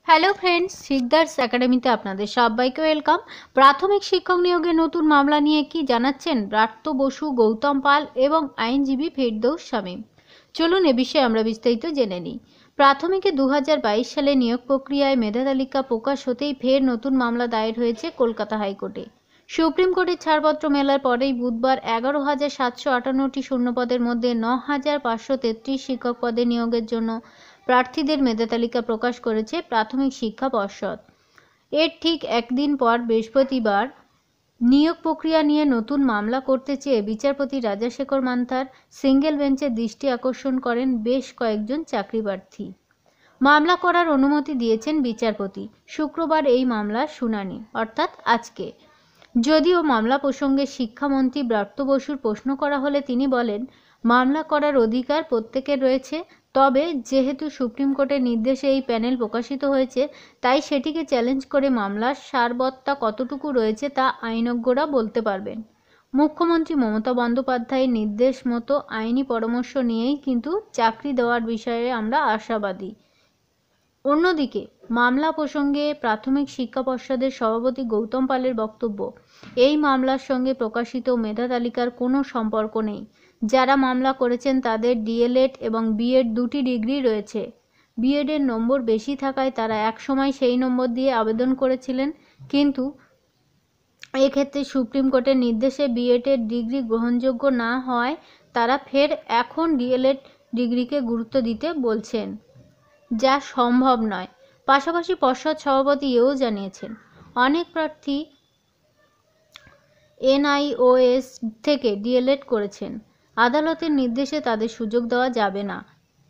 Hello friends, Sikdar's একাডেমিতে আপনাদের সবাইকে ওয়েলকাম। প্রাথমিক শিক্ষক নিয়োগে নতুন মামলা নিয়ে কি জানাচ্ছেন ব্রাত্য বসু, গৌতম পাল এবং আইনজীবী ফেরদৌস শামীম। চলুন এ বিষয়ে আমরা বিস্তারিত জেনে নিই। প্রাথমিকে 2022 সালে নিয়োগ প্রক্রিয়ায় মেধা তালিকা প্রকাশ হতেই ফের নতুন মামলা দায়ের হয়েছে কলকাতা হাইকোর্টে। সুপ্রিম কোর্টের ছাড়পত্র মেলার পরেই বুধবার 11,758টি শূন্যপদের মধ্যে 9,533 শিক্ষক পদে নিয়োগের জন্য প্রার্থীদের মেধা তালিকা প্রকাশ করেছে প্রাথমিক শিক্ষা পর্ষদ। এর ঠিক একদিন পর বৃহস্পতিবার নিয়োগ প্রক্রিয়া নিয়ে নতুন মামলা করতে চেয়ে বিচারপতি রাজাশেখর মান্থার সিঙ্গেল বেঞ্চের দৃষ্টি আকর্ষণ করেন বেশ কয়েকজন চাকরি প্রার্থী। মামলা করার অনুমতি দিয়েছেন বিচারপতি। শুক্রবার এই মামলার শুনানি, অর্থাৎ আজকে। যদিও মামলা প্রসঙ্গে শিক্ষামন্ত্রী ব্রাত্য বসুর প্রশ্ন করা হলে তিনি বলেন, মামলা করার অধিকার প্রত্যেকের রয়েছে, তবে যেহেতু সুপ্রিম কোর্টের নির্দেশে এই প্যানেল প্রকাশিত হয়েছে, তাই সেটিকে চ্যালেঞ্জ করে মামলার সারবত্তা কতটুকু রয়েছে তা আইনজ্ঞরা বলতে পারবেন। মুখ্যমন্ত্রী মমতা বন্দ্যোপাধ্যায়ের নির্দেশ মতো আইনি পরামর্শ নিয়েই কিন্তু চাকরি দেওয়ার বিষয়ে আমরা আশাবাদী। অন্যদিকে মামলা প্রসঙ্গে প্রাথমিক শিক্ষা পর্ষদের সভাপতি গৌতম পালের বক্তব্য, এই মামলার সঙ্গে প্রকাশিত মেধা তালিকার কোনো সম্পর্ক নেই। যারা মামলা করেছেন তাদের ডিএলএড এবং বিএড দুটি ডিগ্রি রয়েছে। বিএডের নম্বর বেশি থাকায় তারা একসময় সেই নম্বর দিয়ে আবেদন করেছিলেন, কিন্তু এক্ষেত্রে সুপ্রিম কোর্টের নির্দেশে বিএডের ডিগ্রি গ্রহণযোগ্য না হওয়ায় তারা ফের এখন ডিএলএড ডিগ্রিকে গুরুত্ব দিতে বলছেন, যা সম্ভব নয়। পাশাপাশি পর্ষদ সভাপতি এও জানিয়েছেন, অনেক প্রার্থী এনআইওএস থেকে ডিএলএড করেছেন। আদালতের নির্দেশে তাদের সুযোগ দেওয়া যাবে না।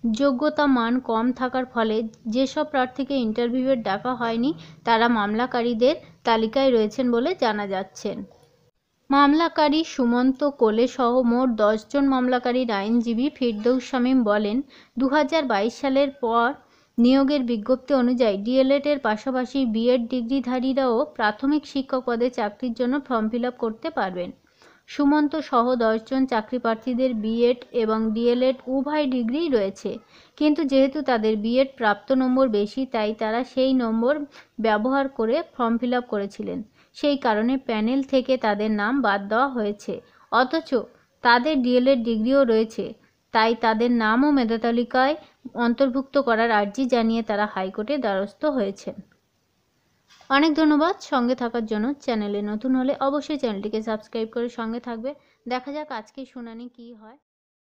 যোগ্যতা মান কম থাকার ফলে যেসব প্রার্থীকে ইন্টারভিউয়ে ডাকা হয়নি তারা মামলাকারীদের তালিকায় রয়েছেন বলে জানা যাচ্ছেন। মামলাকারী সুমন্ত কোলে সহ মোট 10 জন মামলাকারীর আইনজীবী ফেরদৌস শামীম বলেন, 2022 সালের পর নিয়োগের বিজ্ঞপ্তি অনুযায়ী ডিএলএড-এর পাশাপাশি বিএড ডিগ্রিধারীরাও প্রাথমিক শিক্ষক পদে চাকরির জন্য ফর্ম ফিল আপ করতে পারবেন। সুমন্ত সহ 10 জন চাকরি প্রার্থীদের বিএড এবং ডিএলএড উভয় ডিগ্রি রয়েছে, কিন্তু যেহেতু তাদের বিএড প্রাপ্ত নম্বর বেশি, তাই তারা সেই নম্বর ব্যবহার করে ফর্ম ফিল আপ করেছিলেন। সেই কারণে প্যানেল থেকে তাদের নাম বাদ দেওয়া হয়েছে। অথচ তাদের ডিএলএড ডিগ্রিও রয়েছে, তাই তাদের নামও মেধা তালিকায় অন্তর্ভুক্ত করার আর্জি জানিয়ে তারা হাইকোর্টের দ্বারস্থ হয়েছেন। অনেক ধন্যবাদ সঙ্গে থাকার জন্য। চ্যানেলে নতুন হলে অবশ্যই চ্যানেলটিকে সাবস্ক্রাইব করে সঙ্গে থাকবে। দেখা যাক আজকে শুনানি কী হয়।